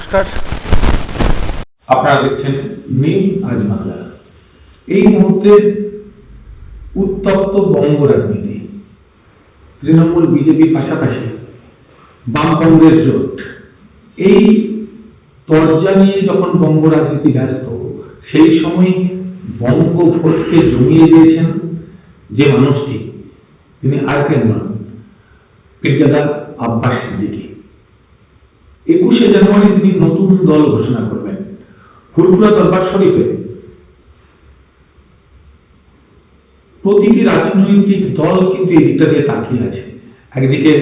নমস্কার, আপনারা দেখছেন মেইন আজ বাংলা। এই মুহূর্তে উত্তপ্ত বঙ্গ রাজনীতি, তৃণমূল বিজেপির পাশাপাশি বাম কংগ্রেস জোট, এই তরজা নিয়ে যখন বঙ্গ রাজনীতি ব্যস্ত, সেই সময় বঙ্গ ভোটকে জমিয়ে দিয়েছেন যে মানুষটি, তিনি আর কেন নন, পীরজাদা আব্বাস সিদ্দিকী। 21শে জানুয়ারি তিনি নতুন দল ঘোষণা করবেন ফুরফুরা দরবার শরীফে। প্রতিটি রাজনৈতিক দল কিন্তু এদিকটা দিয়ে তাকিয়ে আছে। একদিকে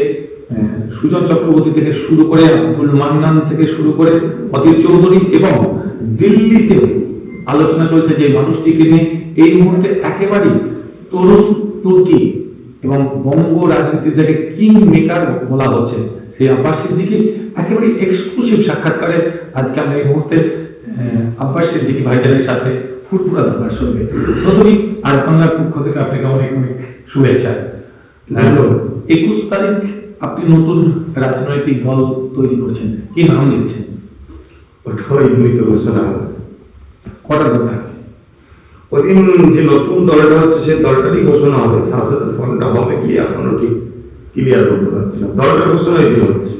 সুজন চক্রবর্তী থেকে শুরু করে আব্দুল মান্নান থেকে শুরু করে অধীর চৌধুরী, এবং দিল্লিতে আলোচনা চলছে যে মানুষটিকে নিয়ে এই মুহূর্তে একেবারেই তরুণ তুর্কি এবং বঙ্গ রাজনীতি থেকে কিং মেকার বলা হচ্ছে সেই আব্বাস সিদ্দিকী একেবারে এক্সক্লুসিভ সাক্ষাৎকারে আজকে আমরা এই মুহূর্তে আব্বাস সিদ্দিকী ভাইজানের সাথে ফুরফুরা দরবার শরীফে। প্রথমেই আর বাংলার পক্ষ থেকে আপনাকে অনেক অনেক শুভেচ্ছা। 21 তারিখ আপনি নতুন রাজনৈতিক দল তৈরি করেছেন, কি নাম দিচ্ছেন? ঘোষণা কটা দল থাকে? ওইদিন যে নতুন দলটা হচ্ছে সেই দলটারই ঘোষণা হবে, সাথে সাথে ফোনটা হবে কি এখনো ঠিক ক্লিয়ার করতে পারছি না। দলটার ঘোষণা এই হচ্ছে।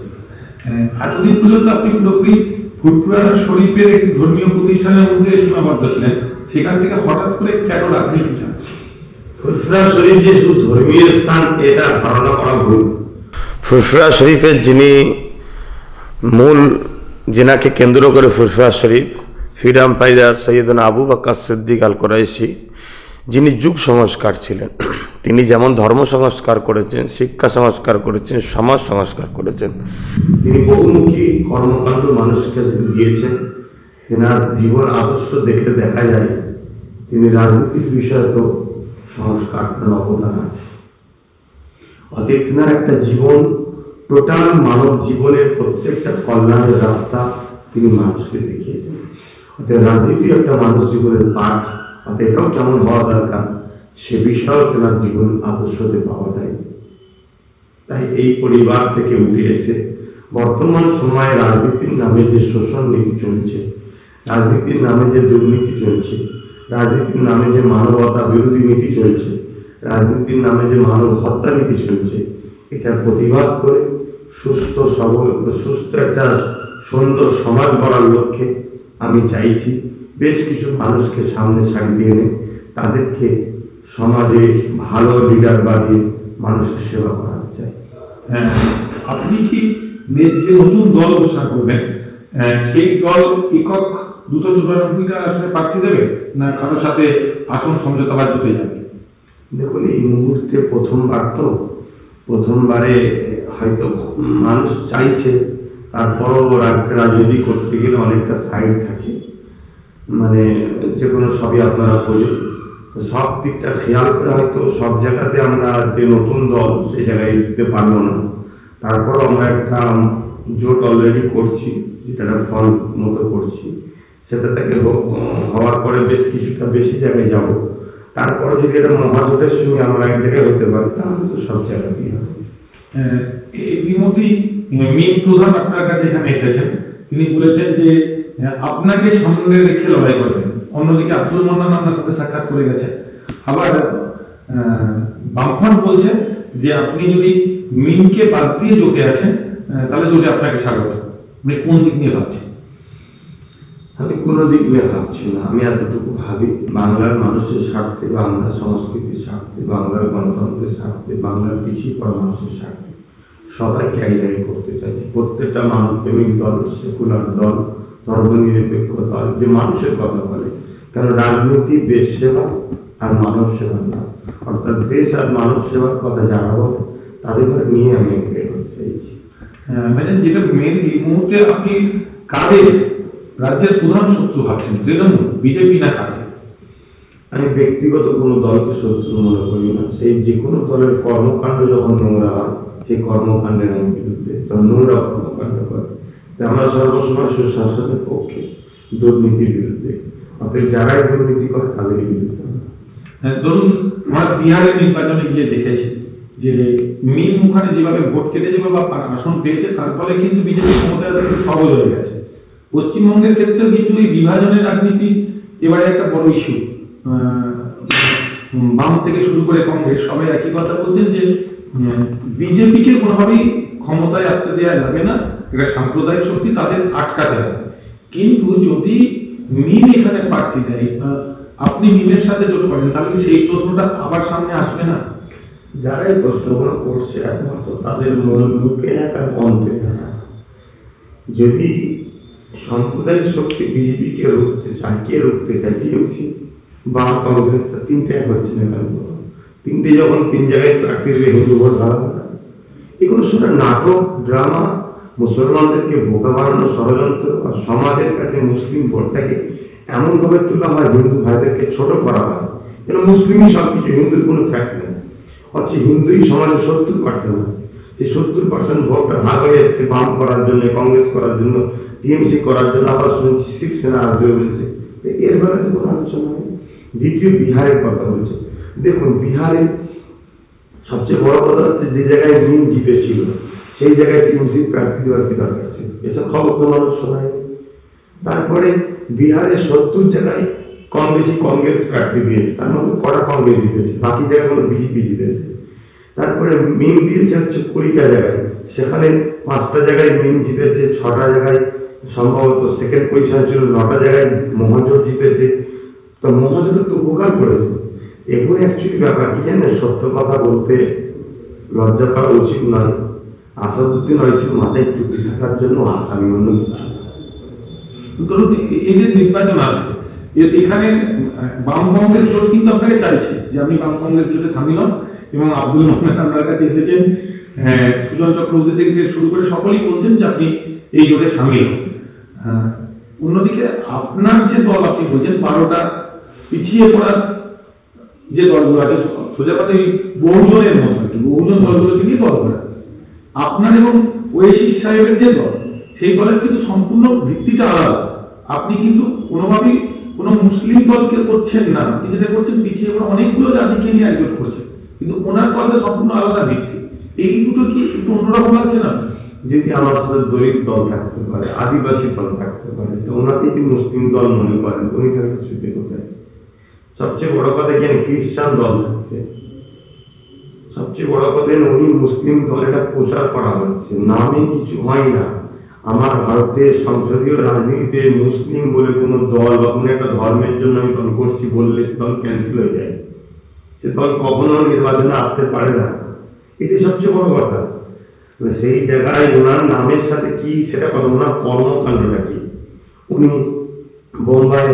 এতদিন পর্যন্ত আপনি পুরোপুরি ফুরফুরা শরীফের একটি ধর্মীয় প্রতিষ্ঠানের মধ্যে সীমাবদ্ধ ছিলেন, সেখান থেকে হঠাৎ করে কেন রাজনীতি চান? ফুরফুরা শরীফ যে শুধু ধর্মীয় স্থান এটা ধারণা করা ভুল। ফুরফুরা শরীফের যিনি মূল, যিনাকে কেন্দ্র করে ফুরফুরা শরীফ, ফ্রিডম ফাইটার সৈয়দনা আবু বকর সিদ্দিক আল কুরাইশি, যিনি যুগ সংস্কার ছিলেন, তিনি যেমন ধর্ম সংস্কার করেছেন, শিক্ষা সংস্কার করেছেন, সমাজ সংস্কার করেছেন। তিনি বহুমুখী কর্মকাণ্ড মানুষকে দিয়েছেন। তেনার জীবন আদর্শ দেখে দেখা যায় তিনি রাজনীতির বিষয়ে তো সংস্কার অবদান আছে। অতএব তেনার একটা জীবন, টোটাল মানব জীবনের প্রত্যেকটা কল্যাণের রাস্তা তিনি মানুষকে দেখিয়েছেন। অতএব রাজনীতি একটা মানুষ জীবনের পাঠ, অতএব এটাও কেমন হওয়া দরকার সে বিষয়েও তেনার জীবন আদর্শতে পাওয়া যায়। তাই এই পরিবার থেকে উঠে এসে বর্তমান সময়ে রাজনীতির নামে যে শোষণ নীতি চলছে, রাজনীতির নামে যে দুর্নীতি চলছে, রাজনীতির নামে যে মানবতা বিরোধী নীতি চলছে, রাজনীতির নামে যে মানব হত্যা নীতি চলছে, এটার প্রতিবাদ করে সুস্থ সবল সুস্থ একটা সুন্দর সমাজ গড়ার লক্ষ্যে আমি চাইছি বেশ কিছু মানুষকে সামনে সারিয়ে এনে তাদেরকে সমাজে ভালো লিডার বানিয়ে মানুষের সেবা করা চাই। আপনি কি যে নতুন দল ঘোষণা করবেন, সেই দল একক 294টা আসলে প্রার্থী দেবে, না কারোর সাথে আসন সমঝোতাবাদ হতে যাবে? দেখুন, এই মুহূর্তে প্রথমবারে হয়তো মানুষ চাইছে, তারপরও রাজনীতি করতে গেলে অনেকটা সাইড থাকে, মানে যে কোনো সবই আপনারা বোঝেন, সব দিকটা খেয়াল করে হয়তো সব জায়গাতে আমরা যে নতুন দল সেই জায়গায় দিতে পারবো না। তারপর আমরা একটা জোট অলরেডি করছি, যেটা ফল মতো করছি, সেটা থেকে হওয়ার পরে বেশ কিছুটা বেশি জায়গায় যাব। তারপরে যদি এটা মহাজোটের সঙ্গে আমরা এক জায়গায় হতে পারি তাহলে তো সব জায়গাতেই হবে। ইতিমধ্যেই মেন প্রধান আপনার কাছে এখানে এসেছেন, তিনি বলেছেন যে আপনাকে সামনে রেখে লড়াই করবেন। অন্যদিকে আব্দুল মান্নান আপনার সাথে সাক্ষাৎ করে গেছেন। আবার বামফ্রন্ট বলছে যে আপনি যদি মিনকে বাদ দিয়ে জোটে আছেন তাহলে জোটে আপনাকে স্বাগত। আপনি কোন দিক নিয়ে ভাবছেন? আমি কোনো দিক নিয়ে ভাবছি না। আমি এতটুকু ভাবি বাংলার মানুষের স্বার্থে, বাংলার সংস্কৃতির স্বার্থে, বাংলার গণতন্ত্রের স্বার্থে, বাংলার পিছিয়ে পড়া মানুষের স্বার্থে সবাইকে এক জায়গায় করতে চাই। প্রত্যেকটা মানবপ্রেমিক দল, সেকুলার দল, ধর্মনিরপেক্ষ দল যে মানুষের কথা বলে, কারণ রাজনীতি দেশ সেবা আর মানব সেবা না, অর্থাৎ দেশ আর মানব সেবার কথা যারা বলে তাদের নিয়ে আমি এগিয়ে চাইছি। ম্যাডাম, যেটা মেন এই মুহূর্তে আপনি কাদের রাজ্যের প্রধান শত্রু ভাবছেন, তৃণমূল, বিজেপি না কাদের? আমি ব্যক্তিগত কোনো দলকে শত্রু মনে করি না। সেই যে কোনো দলের কর্মকাণ্ড যখন নোংরা হয়, সেই কর্মকাণ্ডের আমি বিরুদ্ধে, নোংরা কর্মকাণ্ড করে আমরা সর্বসময় সুশাসনের পক্ষে, দুর্নীতির বিরুদ্ধে। অতএব যারাই দুর্নীতি করে তাদের বিরুদ্ধে। ধরুন আমরা বিহারের নির্বাচনে গিয়ে দেখেছি যে মিন মুখার্জি যেভাবে ভোট কেটেছে বা আসন পেয়েছে, তার ফলে কিন্তু বিজেপি ক্ষমতায় সবল হয়ে গেছে। পশ্চিমবঙ্গের ক্ষেত্রেও কিন্তু এই বিভাজনের রাজনীতি এবারে একটা বড় ইস্যু। বাম থেকে শুরু করে কংগ্রেস সবাই একই কথা বলছেন যে বিজেপিকে কোনোভাবেই ক্ষমতায় আসতে দেওয়া যাবে না, এটা সাম্প্রদায়িক শক্তি, তাদের আটকাতে হবে। কিন্তু যদি মিম এখানে প্রার্থী দেয়, আপনি মিমের সাথে জোট করেন, তাহলে সেই প্রশ্নটা আবার সামনে আসবে না? যারা এই প্রশ্নগুলো করছে একমাত্র তাদের মূল মুখে একটা অন্তে না। যদি সাম্প্রদায়িক শক্তি বিজেপিকে রুখতে চায়, কে রুখতে চায়? টিএমসি বা কংগ্রেস, তিনটে এক হচ্ছে না কেন? তিনটে যখন তিন জায়গায় প্রার্থী হিন্দু ভোট হারাবে না, এগুলো শুধু নাটক, ড্রামা, মুসলমানদেরকে বোকা বানানো ষড়যন্ত্র, আর সমাজের কাছে মুসলিম ভোটটাকে এমনভাবে তোলা হয়, হিন্দু ভাইদেরকে ছোট করা হয় যেন মুসলিমই সবকিছু, হিন্দুর কোনো ফ্যাক্ট নেই। হচ্ছে হিন্দুই সমাজের 70% না, এই 70% ভোটটা ভাগ হয়ে যাচ্ছে বাম করার জন্য, কংগ্রেস করার জন্য, টিএমসি করার জন্য, আবার শুনছি শিবসেনা আসবে বলেছে। এর বেলাতে কোনো আলোচনা নেই। দ্বিতীয় বিহারের কথা বলছে। দেখুন, বিহারে সবচেয়ে বড় কথা হচ্ছে যে জায়গায় মিম জিতেছিল সেই জায়গায় টিএমসি প্রার্থী দেওয়ার কি দরকার ছিল? এসব খবর তো মানুষ শোনায়। তারপরে বিহারে 70 জায়গায় কম বেশি কংগ্রেস প্রার্থী দিয়েছে, তার মধ্যে কটা কংগ্রেস জিতেছে, বাকি জায়গাগুলো বিজেপি জিতেছে। তারপরে মিম দিয়েছে হচ্ছে 20টা জায়গায়, সেখানে 5টা জায়গায় মিম জিতেছে, 6টা জায়গায় সম্ভবত সেকেন্ড পজিশন ছিল, 9টা জায়গায় মহাজোট জিতেছে। তো মহাজোট তো উপকার করেছে। এগুলো অ্যাকচুয়ালি ব্যাপার কি জানেন, সত্য কথা বলতে লজ্জা করা উচিত নয়। আসাদুদ্দিন হয়েছিল মাথায় টুপি থাকার জন্য আসামি, অন্য কিছু। ধরুন এই যে নির্বাচন আসবে, এখানে বাম কংগ্রেস জোট কিন্তু আপনাকে চাইছে যে আপনি বাম কংগ্রেস জোটে সামিল হন, এবং আব্দুল রহমান আপনার কাছে এসেছেন, সুজন চক্রবর্তী থেকে শুরু করে সকলেই বলছেন যে আপনি এই জোটে সামিল হন। অন্যদিকে আপনার যে দল আপনি বলছেন 12টা পিছিয়ে পড়ার যে দলগুলো আছে, সোজা কথা এই বহুজনের মতো আর কি, বহুজন দলগুলোকে নিয়ে দল করা, আপনার এবং ওয়েসিস সাহেবের যে দল, সেই দলের কিন্তু সম্পূর্ণ ভিত্তিটা আলাদা। আপনি কিন্তু কোনোভাবেই কোনো মুসলিম দলকে করছেন না, আপনি যেটা করছেন পিছিয়ে পড়া অনেকগুলো জাতিকে নিয়ে একজোট করছেন, কিন্তু ওনার কথা সম্পূর্ণ আলাদা ভিত্তি। এই দুটো কি একটু অন্যরকম লাগছে না? যদি আমার সাথে দলিত দল থাকতে পারে, আদিবাসী দল থাকতে পারে, তো ওনাকে যদি মুসলিম দল মনে করেন, উনি থাকতে ছুটে কোথায়? সবচেয়ে বড় কথা কেন খ্রিস্টান দল থাকছে, সবচেয়ে বড় কথা উনি মুসলিম দল, এটা প্রচার করা হচ্ছে, নামে কিছু হয় না। আমার ভারতের সংসদীয় রাজনীতিতে মুসলিম বলে কোনো দল বা কোনো একটা ধর্মের জন্য আমি দল করছি বললে দল ক্যান্সেল হয়ে যায়, সে দল কখনো নির্বাচনে আসতে পারে না। এটি সবচেয়ে বড় কথা। সেই জায়গায় ওনার নামের সাথে কি সেটা কথা, ওনার কর্মকাণ্ডটা কি? উনি বোম্বাই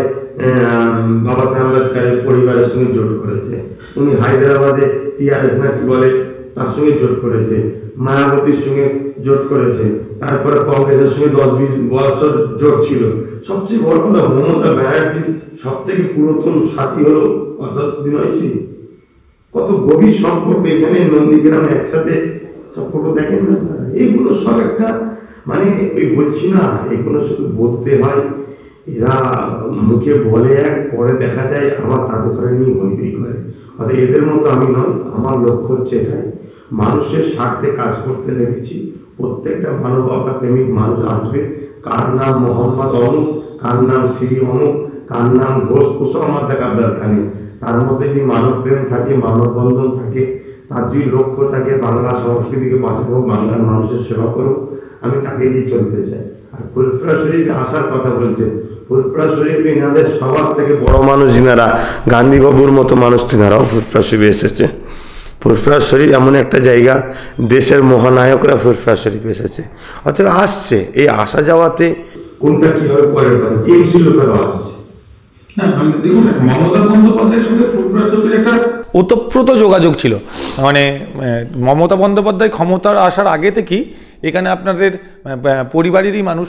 বাবা সাহেব আম্বেদকরের পরিবারের সঙ্গে জোট করেছে, উনি হায়দ্রাবাদে টিআরএস না কি বলে তার সঙ্গে জোট করেছে, মায়াবতীর সঙ্গে জোট করেছে, তারপরে কংগ্রেসের সঙ্গে 10-20 বছর জোট ছিল। সবচেয়ে বড় কথা, মমতা ব্যানার্জির সব থেকে পুরাতন সাথী হলো আসাদুদ্দিন ওয়াইসি। কত গভীর সম্পর্ক, এখানে নন্দীগ্রামে একসাথে সব ফটো দেখেন না? এইগুলো সব একটা মানে ওই বলছি না, এগুলো শুধু বলতে হয়, এরা মুখে বলে এক, পরে দেখা যায় আমার তাদের নিয়ে হইতেই করে। অর্থাৎ এদের মতো আমি নয়। আমার লক্ষ্য হচ্ছে এটাই, মানুষের স্বার্থে কাজ করতে লেগেছি। প্রত্যেকটা মানবতা প্রেমিক মানুষ আসবে, কার নাম মোহাম্মদ অমুক, কার নাম শ্রী অমুক, কার নাম ঘোষ, ওসব আমার দেখার দরকার নেই। তার মধ্যে যদি মানব প্রেম থাকে, মানববন্ধন থাকে, তার যদি লক্ষ্য থাকে বাংলা সংস্কৃতিকে বাঁচাবো, বাংলার মানুষের সেবা করবো, আমি তাকে দিয়ে চলতে চাই। আর ফুরফুরা শরীফে আসার কথা বলছে, ফুরফুরা শরীফে এনাদের সবার থেকে বড় মানুষ যিনারা, গান্ধী বাবুর মতো মানুষ তিনারাও ফুরফুরা শরীফে এসেছে। ফুরফুরা শরীফ এমন একটা জায়গা, দেশের মহানায়করা ফুরফুরা শরীফে এসেছে, অথবা আসছে। এই আসা যাওয়াতে কোনটা কিভাবে পরের কথা টিএমসি লোকেরা আসছে। দেখুন, মমতা বন্দ্যোপাধ্যায়ের সঙ্গে ফুরফুরা শরীফের একটা ওতপ্রোত যোগাযোগ ছিল। মানে মমতা বন্দ্যোপাধ্যায় ক্ষমতার আসার আগে থেকেই এখানে আপনাদের পরিবারেরই মানুষ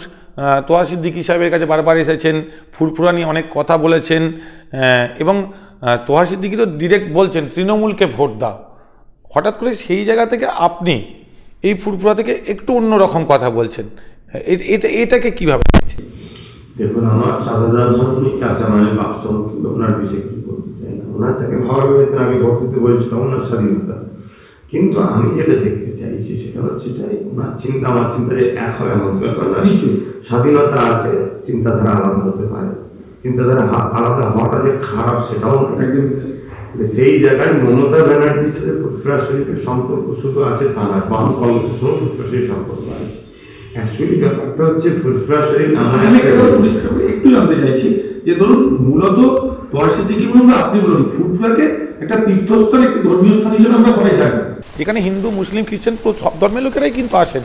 তোহা সিদ্দিকী সাহেবের কাছে বারবার এসেছেন, ফুরফুরা নিয়ে অনেক কথা বলেছেন, এবং তোহা সিদ্দিকী তো ডিরেক্ট বলছেন তৃণমূলকে ভোট দাও। হঠাৎ করে সেই জায়গা থেকে আপনি এই ফুরফুরা থেকে একটু অন্যরকম কথা বলছেন, এটাকে কীভাবে দেখছেন? দেখুন, আমার সাধারণ কাঁচা মানে বাস্তব, ওনার বিষয়ে কি বলতে চাই না। ওনার তাকে ভালো ভেবেছেন, আমি ভোট দিতে বলছিলাম, ওনার স্বাধীনতা। কিন্তু আমি যেটা দেখতে চাইছি সেটা হচ্ছে ওনার চিন্তা আমার চিন্তায় এক হয়, এমন ব্যাপার না। স্বাধীনতা আছে, চিন্তাধারা আলাদা হতে পারে, চিন্তাধারা আলাদা হওয়াটা যে খারাপ সেটাও নয়। সেই জায়গায় মমতা ব্যানার্জির সাথে ফুরফুরা শরীফের সম্পর্ক শুধু আছে তা না, বাম কংগ্রেসের সঙ্গে ফুরফুরা শরীফ সম্পর্ক আছে। অ্যাকচুয়ালি ব্যাপারটা হচ্ছে ফুরফুরা শরীফ আমি একটা কথা পরিষ্কার করে একটু জানতে চাইছি যে ধরুন মূলত পরিস্থিতি কি বলুন, আপনি বলুন ফুরফুরাকে একটা তীর্থস্থান, একটি ধর্মীয় স্থান হিসেবে আমরা সবাই জানি। এখানে হিন্দু, মুসলিম, খ্রিস্টান সব ধর্মের লোকেরাই কিন্তু আসেন।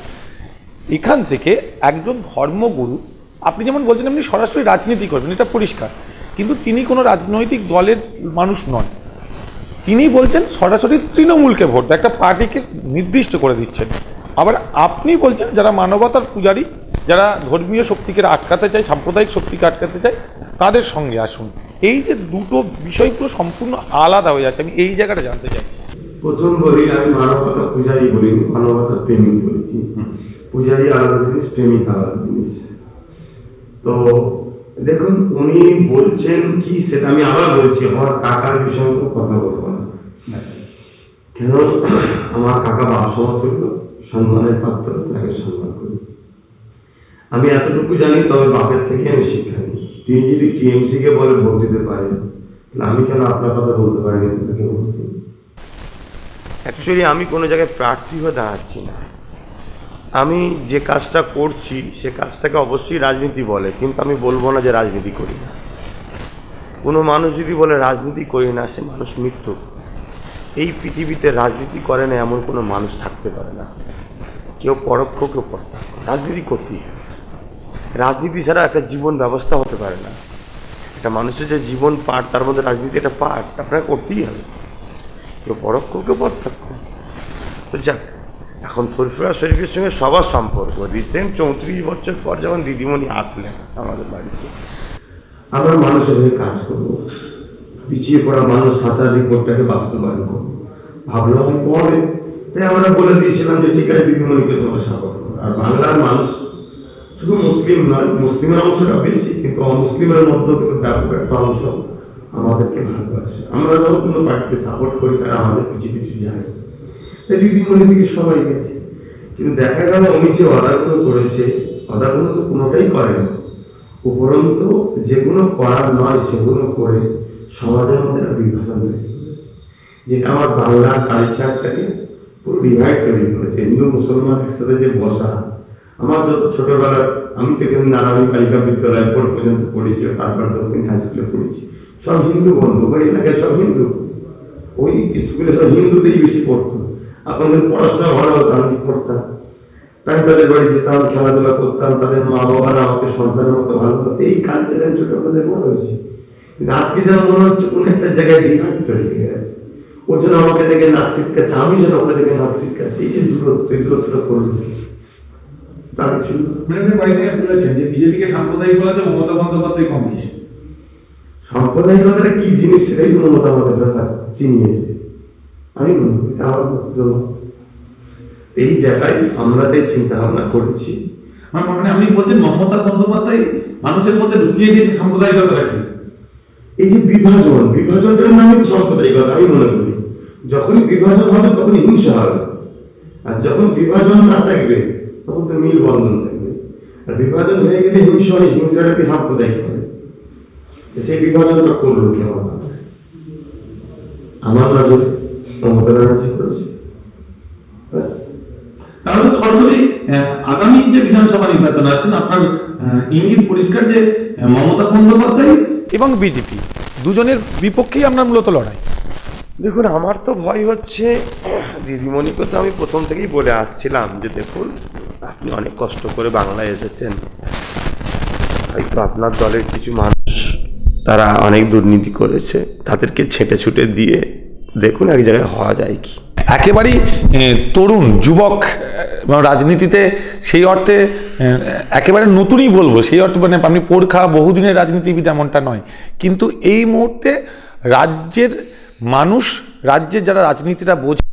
এখান থেকে একজন ধর্মগুরু, আপনি যেমন বলছেন আপনি সরাসরি রাজনীতি করবেন, এটা পরিষ্কার, কিন্তু তিনি কোনো রাজনৈতিক দলের মানুষ নন। তিনি বলছেন সরাসরি তৃণমূলকে ভোট দেয়, একটা পার্টিকে নির্দিষ্ট করে দিচ্ছেন। আবার আপনি বলছেন যারা মানবতার পূজারী, যারা ধর্মীয় শক্তিকে আটকাতে চায়, সাম্প্রদায়িক শক্তিকে আটকাতে চায়, তাদের সঙ্গে আসুন। এই যে দুটো বিষয়গুলো সম্পূর্ণ আলাদা হয়ে যাচ্ছে, আমি এই জায়গাটা জানতে চাই। প্রথম বলি, আমি মানবতা পূজারী বলি, মানবতা প্রেমিক বলেছি। পূজারী আলাদা জিনিস, প্রেমিক আলাদা জিনিস। তো দেখুন উনি বলছেন কি সেটা আমি আবার বলছি, আমার কাকার বিষয়ে তো কথা বলবো না, কেন আমার কাকা বাপ সমাজ সম্মানের পাত্র, তাকে সম্মান করি। আমি এতটুকু জানি, তবে বাপের থেকে আমি শিক্ষা নিই। তিনি যদি টিএমসি কে বলে ভোট দিতে পারেন, আমি কেন আপনার কথা বলতে পারিনি তাকে ভোট দিন? অ্যাকচুয়ালি আমি কোনো জায়গায় প্রার্থী হয়ে দাঁড়াচ্ছি না। আমি যে কাজটা করছি সে কাজটাকে অবশ্যই রাজনীতি বলে, কিন্তু আমি বলবো না যে রাজনীতি করি না। কোনো মানুষ যদি বলে রাজনীতি করি না, সে মানুষ মৃত্যু। এই পৃথিবীতে রাজনীতি করে না এমন কোনো মানুষ থাকতে পারে না। কেউ পরোক্ষ, কেউ প্রত্যক্ষ, রাজনীতি করতেই হয়। রাজনীতি ছাড়া একটা জীবন ব্যবস্থা হতে পারে না। একটা মানুষের যে জীবন পার্ট, তার মধ্যে রাজনীতি একটা পার্ট, আপনাকে করতেই হবে। কেউ পরোক্ষ, কেউ প্রত্যক্ষ। তো যাক, এখন ফুরফুরা শরীফের সঙ্গে সবার সম্পর্ক রিসেন্ট 34 বছর পর যখন দিদিমণি আসলেন আমাদের বাড়িতে, আমরা মানুষের হয়ে কাজ করবো, পিছিয়ে পড়া মানুষ সাঁতারি কোর্টটাকে বাস্তবায়ন করবো ভাবলাম পরে। তাই আমরা বলে দিয়েছিলাম যে ঠিক আছে দিদিমণিকে তোমরা সাপোর্ট করো। আর বাংলার মানুষ শুধু মুসলিম নয়, মুসলিমের অংশটা বেশি, কিন্তু অমুসলিমের মধ্যে ব্যাপক একটা অংশ আমাদেরকে ভালোবাসে। আমরা যখন কোনো পার্টিকে সাপোর্ট করি তারা আমাদের পিছিয়ে পিছিয়ে যায়। তাই দিদিমণির দিকে সবাই গেছে, কিন্তু দেখা গেল উনি যে অর্ডারগুলো করেছে, অর্ডারগুলো তো কোনোটাই করেন, উপরন্তু যেগুলো করার নয় সেগুলো করে সমাজের মধ্যে একটা বিভাজন হয়েছে, যেটা আমার বাংলার কালচারটাকে পুরো ডিভাইড তৈরি করেছে। হিন্দু মুসলমান একসাথে যে বসা, আমার যত ছোটবেলা, আমি তো এখানে নারায়ণ কালিকা বিদ্যালয় পর্যন্ত পড়েছি, তারপর দক্ষিণ হাই স্কুলে পড়েছি, সব হিন্দু বন্ধু, ওই এলাকায় সব হিন্দু, ওই স্কুলে সব হিন্দুতেই বেশি পড়তো। আপনাদের পড়াশোনা ভালো হতো, আমি পড়তাম, তাই তাদের বাড়ি যেতাম, খেলাধুলা করতাম, তাদের মা বাবারা আমাকে সন্তানের মতো ভালো করতো। এই কালচারের ছোটবেলায় বড় হয়েছে, কিন্তু আজকে যেন মনে হচ্ছে কোন একটা জায়গায় বিভাগ তৈরি হয়ে গেছে। ও যেন আমাকে দেখে নাচ শিক্ষাচ্ছে, আমি যেন ওকে দেখে নাচ শিক্ষাচ্ছি। এই যে দূরত্ব, এই দূরত্বটা করলো তার ছিল বাড়িতে বলেছেন যে বিজেপিকে সাম্প্রদায়িক বলা যায়, মমতা বন্দ্যোপাধ্যায় কম বেশি। সাম্প্রদায়িকতাটা কি জিনিস সেটাই মমতা আমাদের কথা চিনিয়েছে। আমি মনে করি আমার বক্তব্য এই জায়গায় আমরা যে চিন্তা ভাবনা করেছি, মানে আমি বলছেন মমতা বন্দ্যোপাধ্যায় মানুষের মধ্যে ঢুকিয়ে দিয়েছে সাম্প্রদায়িকতাকে। এই যে বিভাজনটার নামে সাম্প্রদায়িকতা আমি মনে করি। যখনই বিভাজন হবে তখনই হিংসা হবে, আর যখন বিভাজন না থাকবে তখন তো মিল বন্ধন থাকবে। আর বিভাজন হয়ে গেলে হিংসা হয়, হিংসাটাকে সাম্প্রদায়িক হবে। সেই বিভাজনটা করলো কেউ আমার নজরে মমতা ব্যানার্জি করেছে। তাহলে সর্বোপরি আগামী যে বিধানসভা নির্বাচন আছেন, আপনার ইঙ্গিত পরিষ্কার যে মমতা বন্দ্যোপাধ্যায় এবং বিজেপি দুজনের বিপক্ষেই আমরা মূলত লড়াই। দেখুন, আমার তো ভয় হচ্ছে, দিদিমণিকে তো আমি প্রথম থেকেই বলে আসছিলাম যে দেখুন, আপনি অনেক কষ্ট করে বাংলায় এসেছেন, হয়তো আপনার দলের কিছু মানুষ তারা অনেক দুর্নীতি করেছে, তাদেরকে ছেটে ছুটে দিয়ে দেখুন এক জায়গায় হওয়া যায় কি। একেবারেই তরুণ যুবক রাজনীতিতে, সেই অর্থে একেবারে নতুনই বলবো, সেই অর্থে মানে আপনি পোড়খা বহুদিনের রাজনীতিবিদ এমনটা নয়, কিন্তু এই মুহূর্তে রাজ্যের মানুষ, রাজ্যের যারা রাজনীতিটা বোঝে,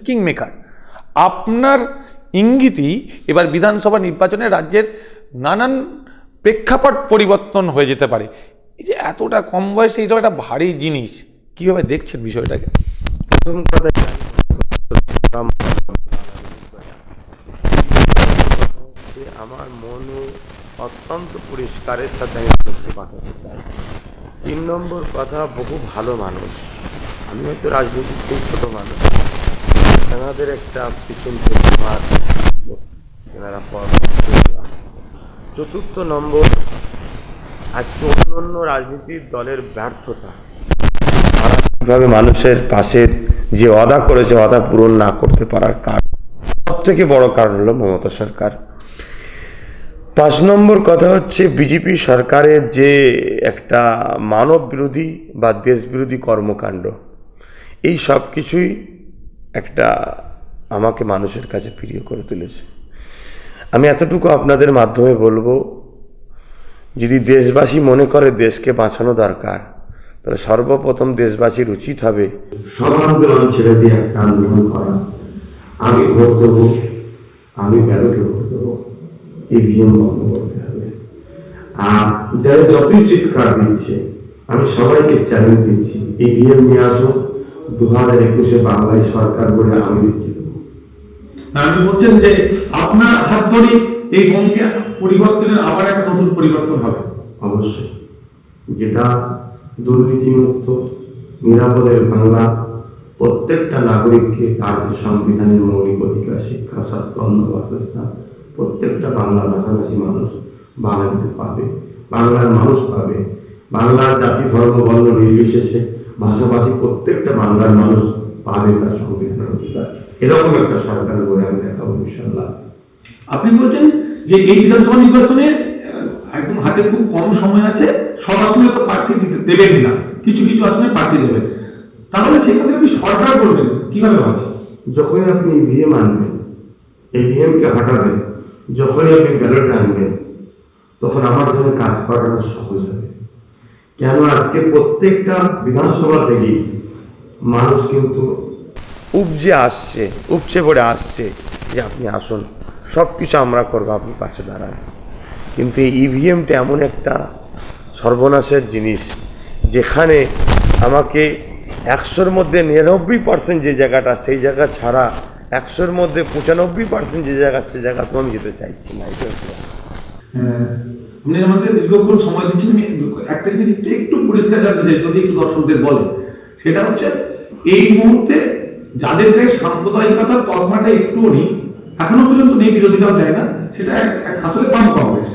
কিং মেকার, আপনার ইঙ্গিতই এবার বিধানসভা নির্বাচনে রাজ্যের নানান প্রেক্ষাপট পরিবর্তন হয়ে যেতে পারে। এই যে এতটা কম বয়সে এটা একটা ভারী জিনিস, কীভাবে দেখছেন বিষয়টাকে? প্রথম কথা, হচ্ছে আমার মনে অত্যন্ত পরিষ্কারের সাথে আমি মানুষকে পাঠাতে চাই। 3 নম্বর কথা, বহু ভালো মানুষ, আমি হয়তো রাজনীতির খুব ছোট মানুষ, তেনাদের একটা পিছন থেকে আমার তেনারা চতুর্থ নম্বর, আজকে অন্য অন্য রাজনীতির দলের ব্যর্থতা, তারা কিভাবে মানুষের পাশে যে ওয়াদা করেছে ওয়াদা পূরণ না করতে পারার কারণ, সব থেকে বড় কারণ হলো মমতা সরকার। 5 নম্বর কথা হচ্ছে বিজেপি সরকারের যে একটা মানব বিরোধী বা দেশ বিরোধী কর্মকাণ্ড, এই সব কিছুই একটা আমাকে মানুষের কাছে প্রিয় করে তুলেছে। আমি এতটুকু আপনাদের মাধ্যমে বলবো, যদি দেশবাসী মনে করে দেশকে বাঁচানো দরকার, তাহলে সর্বপ্রথম দেশবাসীর উচিত হবে সব আন্দোলন ছেড়ে দিয়ে একটা আন্দোলন করা। আমি ভোট দেবো, আমি ব্যালটে ভোট দেবো, ইভিএম বন্ধ করতে হবে। আর যারা যতই চিৎকার দিচ্ছে, আমি সবাইকে চ্যালেঞ্জ দিচ্ছি, ইভিএম নিয়ে আসো, 2021 বাংলায় সরকার বলে আমি দিচ্ছি। আপনি বলছেন যে আপনার হাত ধরে এই গণকে পরিবর্তনের আবার একটা নতুন পরিবর্তন হবে? অবশ্যই, যেটা দুর্নীতিমুক্ত নিরাপদের বাংলা, প্রত্যেকটা নাগরিককে তার যে সংবিধানের মৌলিক অধিকার, শিক্ষা, স্বাস্থ্য, অন্ন, বাসস্থান, প্রত্যেকটা বাংলা ভাষাভাষী মানুষ বাঙালিতে পাবে, বাংলার মানুষ পাবে, বাংলার জাতি ধর্ম বর্ণ নির্বিশেষে ভাষাভাষী প্রত্যেকটা বাংলার মানুষ পাবে তার সংবিধানের অধিকার। এরকম একটা সরকার বলে আমি দেখাবো ইনশাল্লাহ। আপনি বলছেন যে এই বিধানসভা নির্বাচনে একদম হাতে খুব কম সময় আছে, সব আসনে তো প্রার্থী দেবেন না, কিছু কিছু আসনে প্রার্থী দেবেন, তাহলে সেখানে আপনি সরকার করবেন কিভাবে হবে? যখনই আপনি ইভিএম আনবেন, ইভিএম কে হটাবেন, যখনই আপনি ব্যালট আনবেন, তখন আমার জন্য কাজ করাটা সহজ হবে। কেন আজকে প্রত্যেকটা বিধানসভা থেকে মানুষ কিন্তু উপচে পড়ে আসছে যে আপনি আসুন, সব কিছু আমরা করবো, আপনি পাশে দাঁড়ান। কিন্তু এই ইভিএমটা এমন একটা সর্বনাশের জিনিস, যেখানে আমাকে 100-র মধ্যে 99% যে জায়গাটা, সেই জায়গা ছাড়া 100-র মধ্যে 95% যে জায়গা, সে জায়গা তো আমি যেতে চাইছি না। আপনি আমাদের দীর্ঘক্ষণ সময় দিচ্ছেন, আমি একটা জিনিস একটু পরিষ্কার জানতে চাই, যদি একটু দর্শকদের বলে, সেটা হচ্ছে এই মুহূর্তে যাদের থেকে সাম্প্রদায়িকতার তকমাটা একটুও নেই, এখনো পর্যন্ত নেই, বিরোধীরাও দেয় না, সেটা আসলে বাম কংগ্রেস,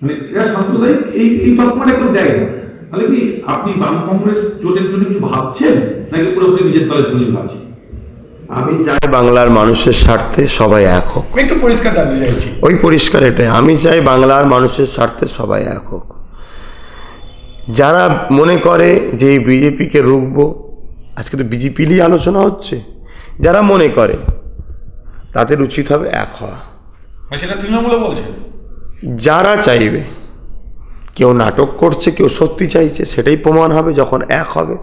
মানে এরা সাম্প্রদায়িক এই তকমাটা কেউ দেয় না। তাহলে কি আপনি বাম কংগ্রেস জোটের জন্য কিছু ভাবছেন, নাকি পুরোপুরি নিজের দলের জন্য ভাবছেন? আমি চাই বাংলার মানুষের স্বার্থে সবাই এক হোক। একটু পরিষ্কার জানতে চাইছি। ওই পরিষ্কার এটাই, আমি চাই বাংলার মানুষের স্বার্থে সবাই এক হোক। যারা মনে করে যে এই বিজেপিকে রুখবো, আজকে তো বিজেপি নিয়ে আলোচনা হচ্ছে, যারা মনে করে তাদের উচিত হবে এক হওয়া। সেটা তৃণমূলে বলছে, যারা চাইবে, কেউ নাটক করছে, কেউ সত্যি চাইছে, সেটাই প্রমাণ হবে যখন এক হবে।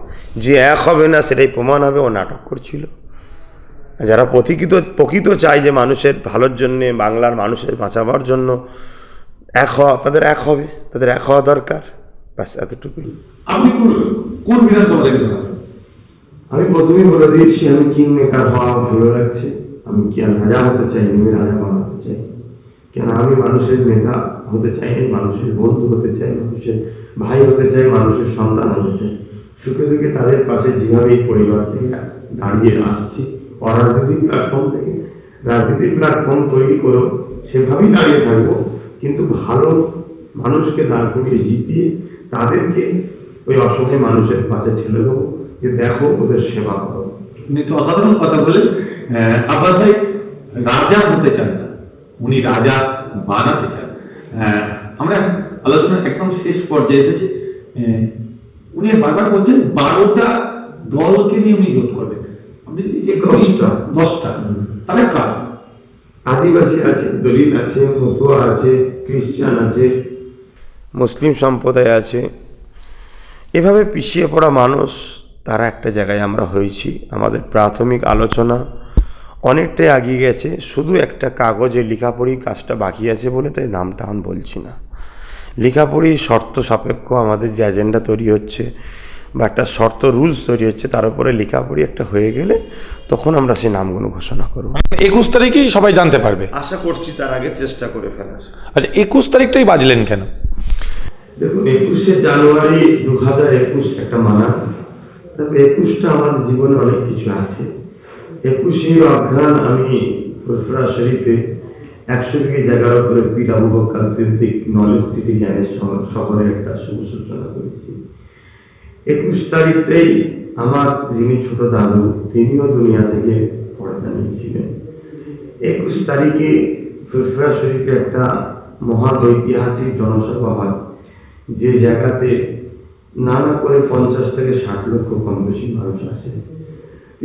যে এক হবে না সেটাই প্রমাণ হবে ও নাটক করছিল। যারা প্রকৃত চায় যে মানুষের ভালোর জন্যে, বাংলার মানুষের বাঁচাবার জন্য এক হওয়া, তাদের এক হবে, তাদের এক হওয়া দরকার, ব্যাস এতটুকুই। আপনি কোন বিধানসভা দেখবেন? আমি প্রথমেই বলে দিয়েছি, আমি কিং মেকার হওয়া ভালো লাগছে। আমি কি আর রাজা হতে চাই, আমি রাজা বানাতে চাই। কেন আমি মানুষের নেতা হতে চাই, মানুষের বন্ধু হতে চাই, মানুষের ভাই হতে চাই, মানুষের সন্তান হতে চাই। সুখে দুঃখে তাদের পাশে যেভাবে এই পরিবার থেকে দাঁড়িয়ে আসছি, অরাজনৈতিক প্ল্যাটফর্ম থেকে রাজনৈতিক প্ল্যাটফর্ম তৈরি করো, সেভাবেই দাঁড়িয়ে থাকবো। কিন্তু ভালো মানুষকে দাঁড় করিয়ে জিতিয়ে তাদেরকে ওই অসহায় মানুষের পাশে ছেড়ে দেবো, যে দেখো ওদের সেবা করো। উনি তো অসাধারণ কথা বলেন। আব্বাস ভাই রাজা হতে চান না, উনি রাজা বানাতে চান। আমরা আলোচনার একদম শেষ পর্যায়ে এসেছি। উনি বারবার বলছেন 12টা দলকে নিয়ে উনি জোট করবেন। আপনি 10টা, তাহলে কাজ আদিবাসী আছে, দলিত আছে, মতুয়া আছে, খ্রিস্টান আছে, মুসলিম সম্প্রদায় আছে, এভাবে পিছিয়ে পড়া মানুষ, তারা একটা জায়গায় আমরা হয়েছি। আমাদের প্রাথমিক আলোচনা অনেকটাই এগিয়ে গেছে, শুধু একটা কাগজে লেখাপড়ি কাজটা বাকি আছে বলে তাই নামটা আমি বলছি না। লেখাপড়ি শর্ত সাপেক্ষ আমাদের যে এজেন্ডা তৈরি হচ্ছে, বা একটা শর্ত রুলস তৈরি হচ্ছে, তার উপরে লেখাপড়ি একটা হয়ে গেলে তখন আমরা সেই নামগুলো ঘোষণা করব। 21 তারিখেই সবাই জানতে পারবে। আশা করছি তার আগে চেষ্টা করে ফেলার। আচ্ছা, 21 তারিখটাই বাজলেন কেন? দেখুন, 21শে জানুয়ারি 2021 একটা মানা, তবে 21টা আমার জীবনে অনেক কিছু আছে। 21শে অঘ্রাণ আমি ফুরফুরা শরীফে 100 বিঘে জায়গার উপরে পীর আবু বকর সিদ্দিক নলেজ সিটি জ্ঞানের শহরে একটা শুভ সূচনা করেছি। 21 তারিখেই আমার যিনি ছোট দাদু, তিনিও দুনিয়া থেকে পর্দা নিয়েছিলেন। 21 তারিখে ফুরফুরা শরীফে একটা মহান ঐতিহাসিক জনসভা হয়, যে জায়গাতে নানা করে 50 থেকে 60 লক্ষ কম বেশি মানুষ আসে।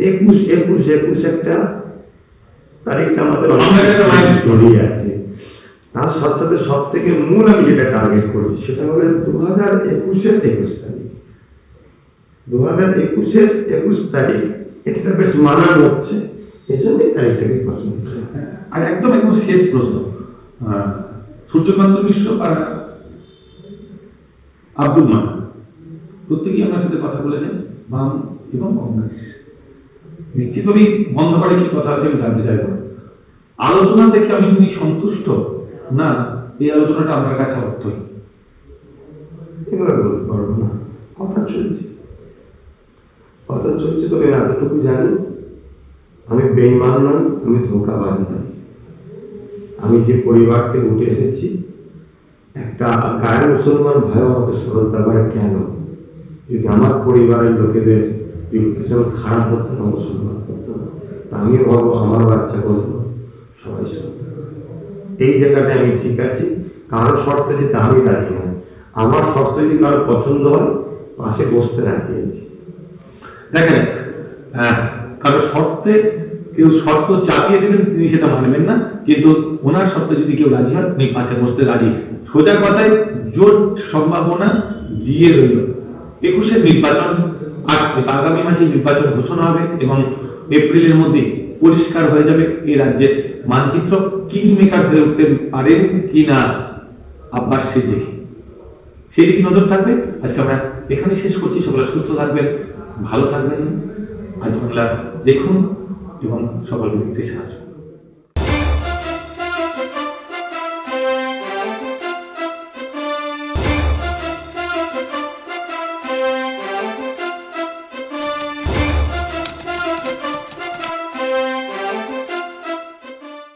21 একটা তারিখটা আমাদের জড়িয়ে আছে। তার সাথে সব থেকে মূল আমি যেটা টার্গেট করছি সেটা হলো 2021-এর 21 তারিখ। 2021-এর 21 তারিখ এটা বেশ মানানো হচ্ছে, এই জন্য তারিখটাকে পছন্দ করি। আর একদম শেষ প্রশ্ন, সূর্যকান্ত মিশ্র আর আব্দুল মান্নান প্রত্যেকেই আমার সাথে কথা বলেছেন বাম এবং কংগ্রেস। নিশ্চিতভাবেই বন্ধ করে কি কথা আছে আমি জানতে চাইব। আলোচনা থেকে আমি তুমি সন্তুষ্ট না এই আলোচনাটা আমার কাছে অর্থই? এগুলো বলতে পারবো না, কথা চলছে। তবে এতটুকু জানি, আমি বেঈমান নই, আমি ধোঁকাবাজ নই। আমি যে পরিবার থেকে উঠে এসেছি, একটা গায়ের মুসলমান ভাই আমাকে শ্রদ্ধা করে কেন? যদি আমার পরিবারের লোকেদের রিপুটেশন খারাপ হতো না, মুসলমান করতো না, তা আমি বলবো আমার বাচ্চা বলবো সবাই শ্রদ্ধা। এই জায়গাটা আমি ঠিক আছি। কারোর শর্তে যেতে আমি রাজি নই। আমার শর্তে যদি কারো পছন্দ হয়, পাশে বসতে রাজি আছি। দেখেন, কারো শর্তে কেউ শর্ত চাপিয়ে দেবেন, তিনি সেটা মানবেন না, কিন্তু ওনার শর্তে যদি কেউ রাজি হয় তিনি পাশে বসতে রাজি। সোজা কথায় জোট সম্ভাবনা দিয়ে রইল। 21-এর নির্বাচন আসছে, আগামী মাসে নির্বাচন ঘোষণা হবে এবং এপ্রিলের মধ্যে পরিষ্কার হয়ে যাবে এই রাজ্যের মানচিত্র। কিং মেকার হয়ে উঠতে পারেন কি না আব্বাস সিদ্দিকী, সেদিকে নজর থাকবে। আজকে আমরা এখানে শেষ করছি। সকলে সুস্থ থাকবেন, ভালো থাকবেন। আজ বাংলা দেখুন এবং সকলকে দেখতে সাহায্য